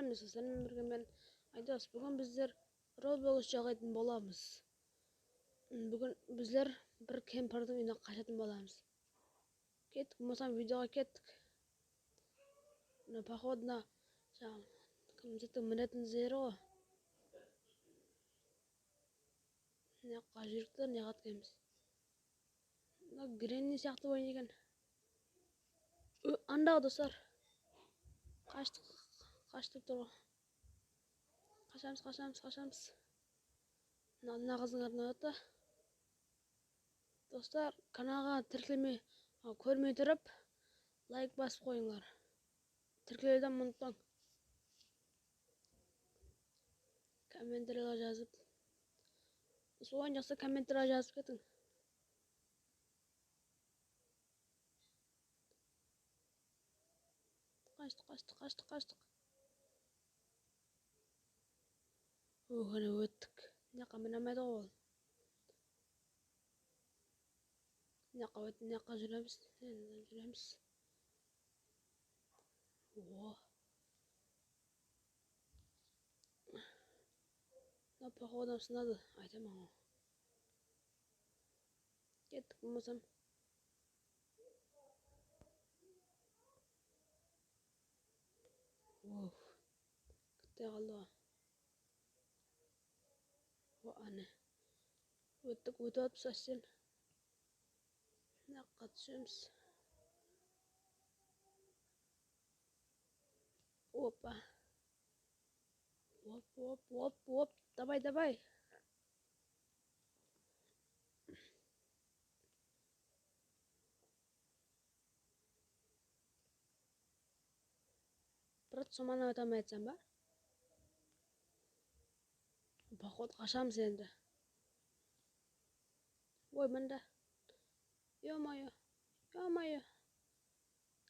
Сәлем сәлем бірге мен Айдос. Бүгін біздер Roblox жағайтын боламыз. Бүгін біздер бір кемпірдің үйіне қашатын боламыз. Кеттік, болмасам видеоға кеттік. Походна кімдеттің мінетін зері ғой. Не қажырықтыр, не қатқаймыз. Гренни сияқты ойын екен. Андағы достар. Қаштық тұр ғой. Қашамыз. Мына қыздың артына өтті. Достар, каналға тіркелмей көрмей тұрып, лайк басып қойыңдар. Тіркелуден ұмытпаң. Комментарийға жазып. Ойын жақсы комментарийға жазып кетің. Қаштық. Ғана өттік. Неқа мінамайды ол. Неқа жүреміз. Походам сынады. Айтамын ғой. Кеттік болмасам. Күтте қалды ғой. Ане. Өттік, өтіп сәстен. Неққа түсеміз. Опа. Оп. Давай. Брат, соманы өтамай айтсам ба? Поход қашамыз енді. Ой, мында. Ё-моё.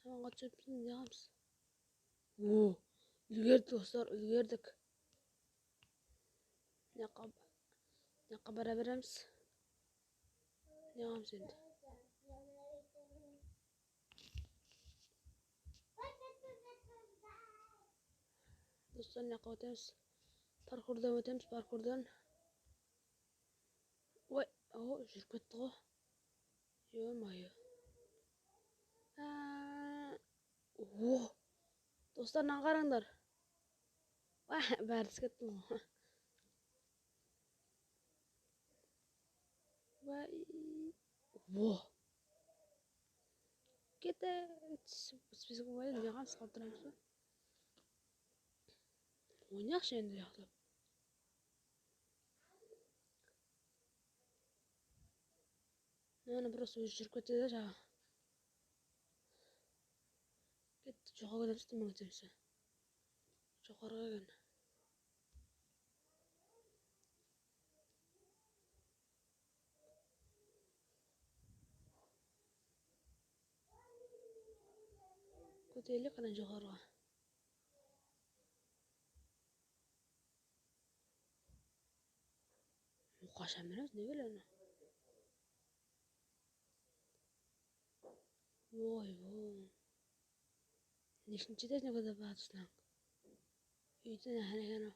Таманға түсіпсін, неғамыз. Үлгердік, достар, үлгердік. Неқа бара береміз. Неғамыз енді. Достар, неқа өтеміз. Паркурдан. Ой, жүріп кетті ғой. Ё-моё. Достар, нан қараңдар. Бәрі түскеттім ғой. Кетті. Түспесік болмайды, не қамыз қалдырамыз ба? Ойнақшы енді яқтап. Мені просто өзі жүріп кетеді жаңа. Кетті, жоғарға көтеріміз, төмен көтеріміз. Жоғарға кен. Көтерілі қана жоғарға. Қашан береміз, не келені? Ой. Нешінші тезіне көді бағытысынан. Үйден әхінеген ау.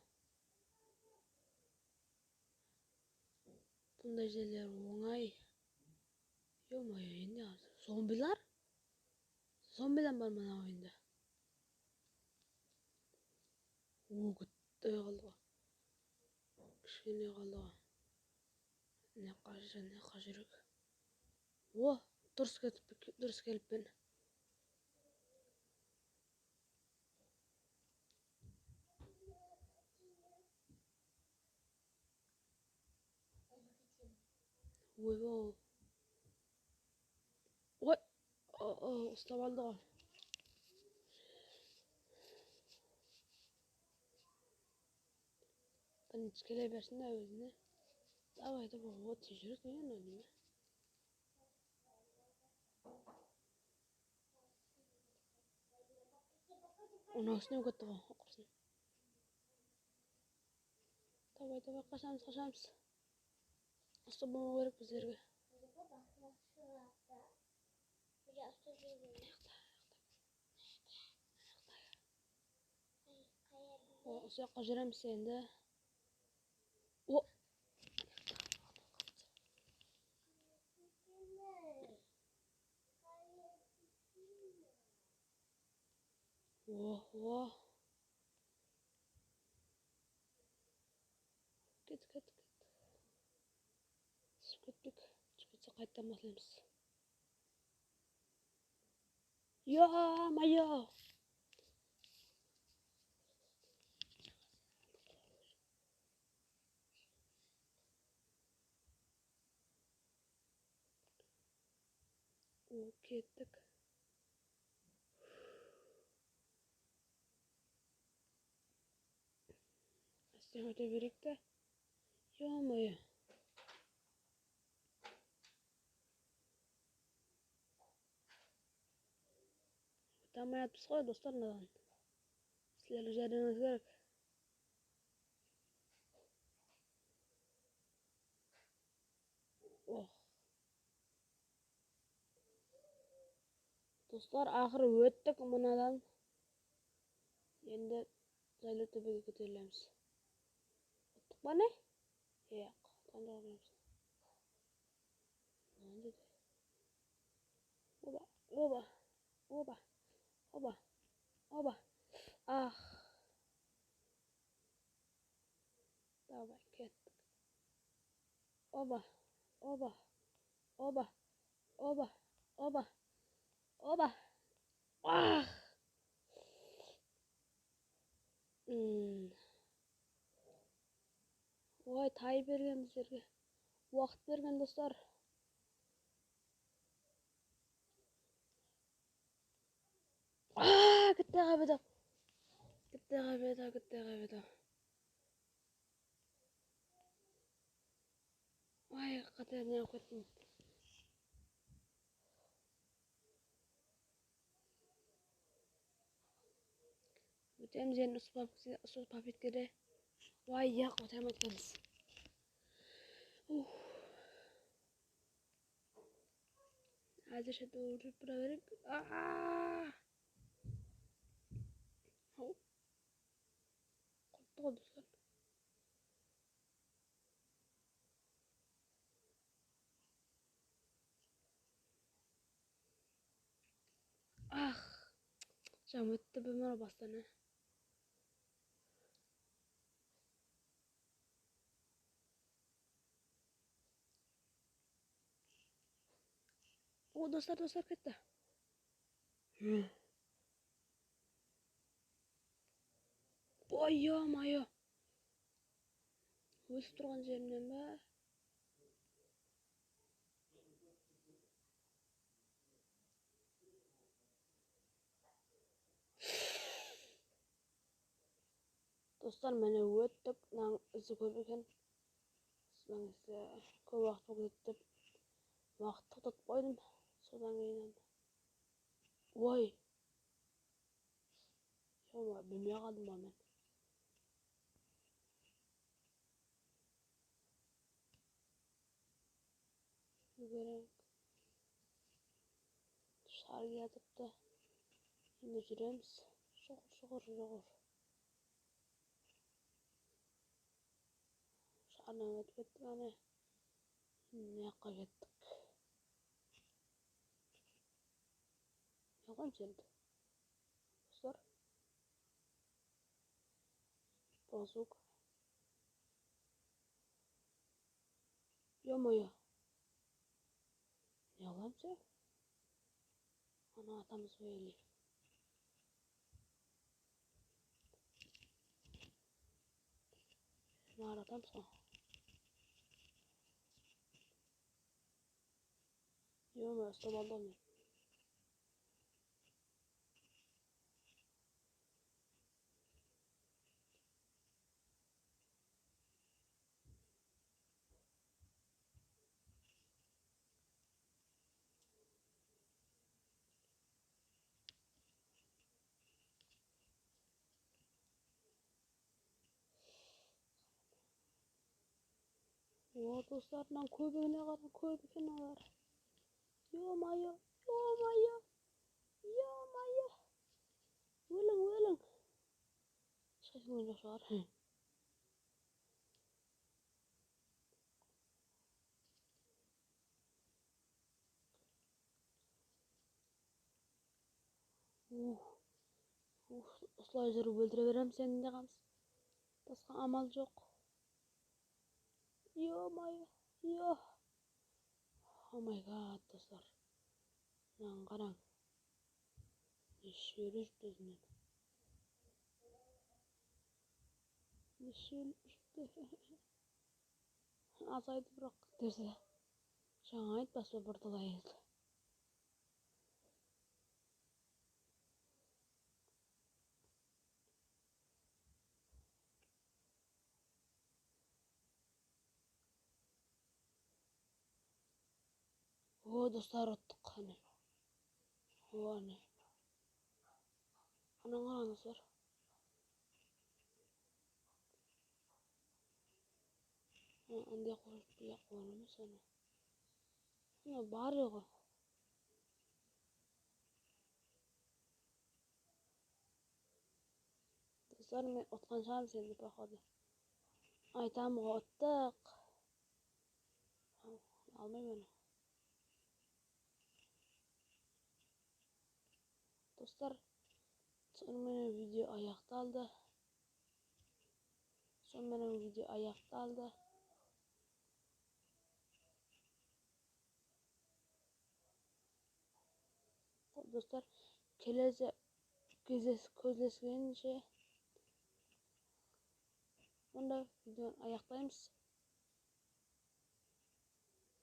Бұндай жерлер оңай. Ё-моё, енді қазір. Зомбилар? Зомбидан бар мына ойында. Күтті қалды ғой. Кішкене қалды ғой. Неқа жүрек. Дұрыс келіппен. Ұстап алды ғой. Бұны түскелей берсін да өзіне. Давай, тез жүрек не өне? Оның үстіне көтті ғой, оқырсын. Давай, қашамыз. Ұстап болмау керек біздерге. Осы жаққа жүреміз енді. О! О! Кет. Түсіп кеттік. Түсіп кетсе қайттан басылаймыз. Ё-моё! Кеттік. Астен өте берейік те. Ё-моё! Өте алмай жатырмыз ғой, достар, мынадан. Сіздердің жәрдеміңіз керек. Достар, ақыры өттік мынадан. Енді жайлы төбеге көтерілеміз. Өттік па не? Қандағымыз. Оба. Ах. Давай, кеттік. Оба. Ах. Ой, тай берген біздерге. Уақыт берген, достар. Кетті қайбеді. Ой, қатеріне алып кеттім. Өтеміз енді ұсып папеткеде. Ой, яқ, өтем өткеніз. Әзірше жүріп бұра берек. Құртты ғой, достар. Жам өтті бөмір бастаны. О, достар кетті. Ой, ё-моё. Өсіп тұрған жерімнен бе? Достар, мені өттік. Мынаның ізі көп екен. Сіздің көп уақыт болып кетті деп уақыт тоқтатып қойдым. Содан кейін. Ой. Білмей қалдым ба мен. Көрейік. Шар келіпті. Енді жүреміз. Шоғыр. Шарынан өтіп кеттік, ане. Не жаққа кеттік. Не қоймыз енді? Достар. Базук. Ё-моё. Не қыламыз е? Ана атамыз бейлі. Нар атамыз ғой. Ё-моё, ұстап алды мен. О, достар, мынау көбігіне қарап, көп екен олар. Ё-моё. Өлің. Sesim çok var. Osылay жүріп өлтіре берем сені де қамыс. Басқа амал жоқ. Ё-моё, ё. О май гад, достар. Мынаны қараң. Неше жүрді өзінен. Неше жүрді. Азайды бірақ десе. Жаңа айтпас па бірталай еді. О, достар, оттық қане. О, ане. Анан қараң достар. Андай қойып бұяқ қойғанымыз ана. Ана бар еғо. Достар, мен отқан шығарым сені походу. Айтам ғой, оттық. Алмайм аны. Dostlar, sonradan video аяқталды. Dostlar, kelesi közleşkенше bunda videonu аяқтаймыз.